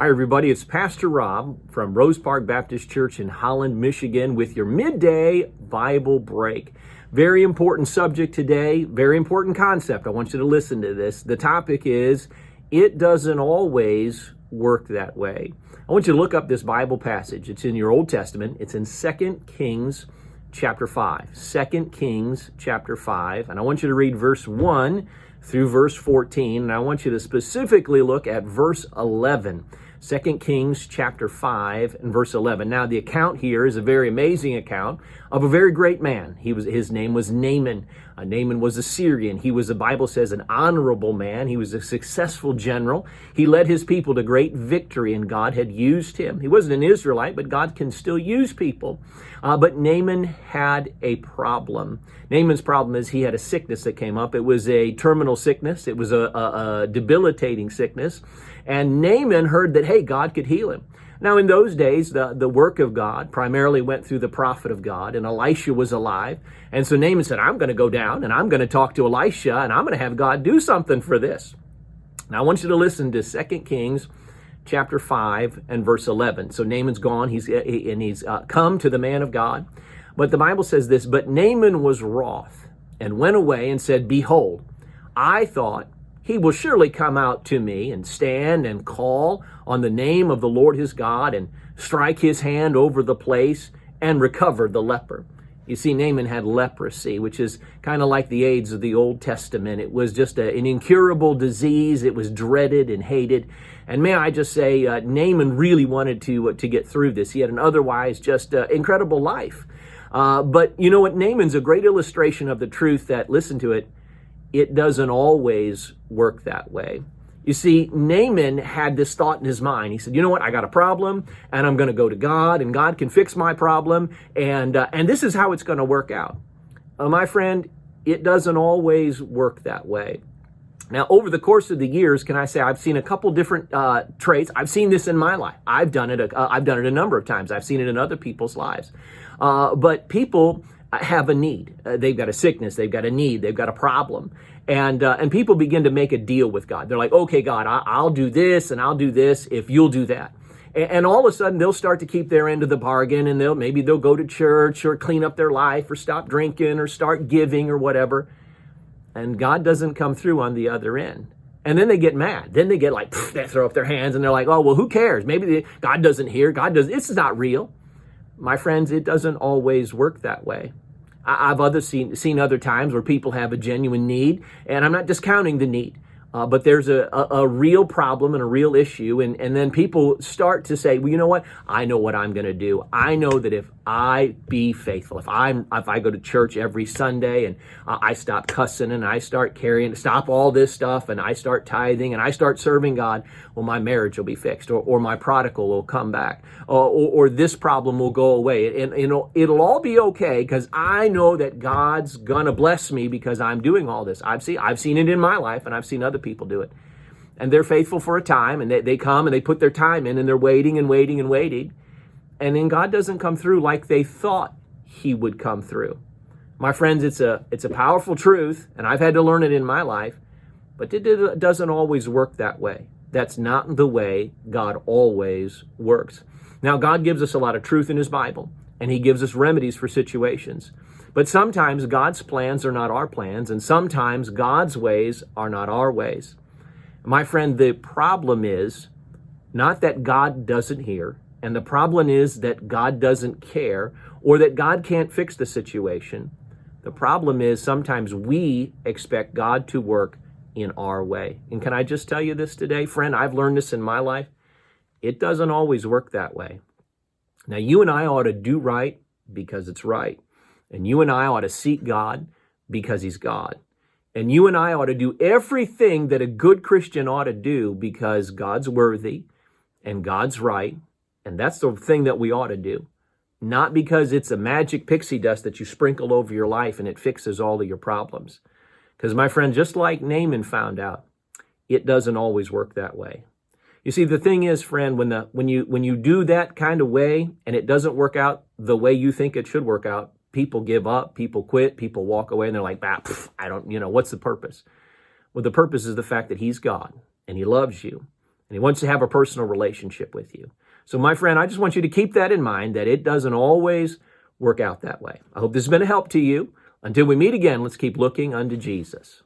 Hi, everybody. It's Pastor Rob from Rose Park Baptist Church in Holland, Michigan with your midday Bible break. Very important subject today, very important concept. I want you to listen to this. The topic is, it doesn't always work that way. I want you to look up this Bible passage. It's in your Old Testament. It's in 2 Kings chapter 5. 2 Kings chapter 5. And I want you to read verse 1 through verse 14. And I want you to specifically look at verse 11. 2 Kings chapter 5 and verse 11. Now, the account here is a very amazing account of a very great man. His name was Naaman. Naaman was a Syrian. He was, the Bible says, an honorable man. He was a successful general. He led his people to great victory, and God had used him. He wasn't an Israelite, but God can still use people. But Naaman had a problem. Naaman's problem is he had a sickness that came up. It was a terminal sickness. It was a debilitating sickness. And Naaman heard that, hey, God could heal him. Now, in those days, the work of God primarily went through the prophet of God, and Elisha was alive. And so Naaman said, I'm going to go down, and I'm going to talk to Elisha, and I'm going to have God do something for this. Now, I want you to listen to 2 Kings chapter 5 and verse 11. So Naaman's gone, he's come to the man of God. But the Bible says this, but Naaman was wroth, and went away and said, behold, I thought, he will surely come out to me and stand and call on the name of the Lord his God and strike his hand over the place and recover the leper. You see, Naaman had leprosy, which is kind of like the AIDS of the Old Testament. It was just an incurable disease. It was dreaded and hated. And may I just say, Naaman really wanted to get through this. He had an otherwise just incredible life. But you know what? Naaman's a great illustration of the truth that, listen to it, it doesn't always work that way. You see, Naaman had this thought in his mind. He said, you know what, I got a problem, and I'm going to go to God, and God can fix my problem, and this is how it's going to work out. My friend, it doesn't always work that way. Now, over the course of the years, can I say I've seen a couple different traits. I've seen this in my life. I've done it a number of times. I've seen it in other people's lives. But people have a need. They've got a sickness. They've got a need. They've got a problem. And people begin to make a deal with God. They're like, okay, God, I'll do this and I'll do this if you'll do that. And all of a sudden they'll start to keep their end of the bargain, and maybe they'll go to church or clean up their life or stop drinking or start giving or whatever. And God doesn't come through on the other end. And then they get mad. Then they get like, they throw up their hands and they're like, oh, well, who cares? Maybe God doesn't hear. This is not real. My friends, it doesn't always work that way. I've seen other times where people have a genuine need, and I'm not discounting the need, but there's a real problem and a real issue, and then people start to say, well, you know what? I know what I'm going to do. I know that if I be faithful, if I go to church every Sunday and I stop cussing and I start stop all this stuff and I start tithing and I start serving God, well, my marriage will be fixed, or my prodigal will come back, or this problem will go away, and it'll all be okay because I know that God's gonna bless me because I'm doing all this. I've seen it in my life, and I've seen other people do it, and they're faithful for a time, and they come and they put their time in, and they're waiting and waiting and waiting, and then God doesn't come through like they thought he would come through. My friends, it's a powerful truth, and I've had to learn it in my life, but it doesn't always work that way. That's not the way God always works. Now, God gives us a lot of truth in his Bible, and he gives us remedies for situations. But sometimes God's plans are not our plans, and sometimes God's ways are not our ways. My friend, the problem is not that God doesn't hear, and the problem is that God doesn't care, or that God can't fix the situation. The problem is sometimes we expect God to work in our way. And can I just tell you this today, friend? I've learned this in my life. It doesn't always work that way. Now, you and I ought to do right because it's right. And you and I ought to seek God because he's God. And you and I ought to do everything that a good Christian ought to do because God's worthy and God's right. And that's the thing that we ought to do. Not because it's a magic pixie dust that you sprinkle over your life and it fixes all of your problems. Because, my friend, just like Naaman found out, it doesn't always work that way. You see, the thing is, friend, when you do that kind of way and it doesn't work out the way you think it should work out, people give up, people quit, people walk away, and they're like, what's the purpose? Well, the purpose is the fact that he's God and he loves you and he wants to have a personal relationship with you. So my friend, I just want you to keep that in mind, that it doesn't always work out that way. I hope this has been a help to you. Until we meet again, let's keep looking unto Jesus.